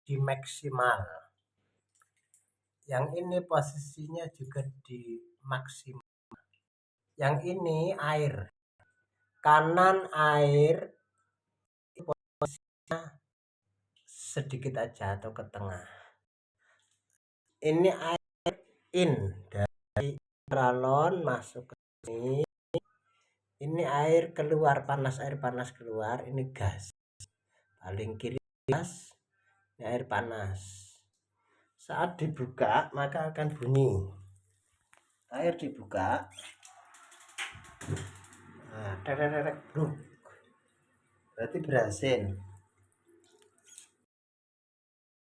di maksimal. Yang ini posisinya juga di maksimal. Yang ini air. Kanan air posisinya sedikit aja atau ke tengah. Ini air in dari paralon masuk ke sini. Ini air keluar, air panas keluar, ini gas. Paling kiri gas, ini air panas. Saat dibuka maka akan bunyi. Air dibuka. Nah, bruk. Berarti berhasil.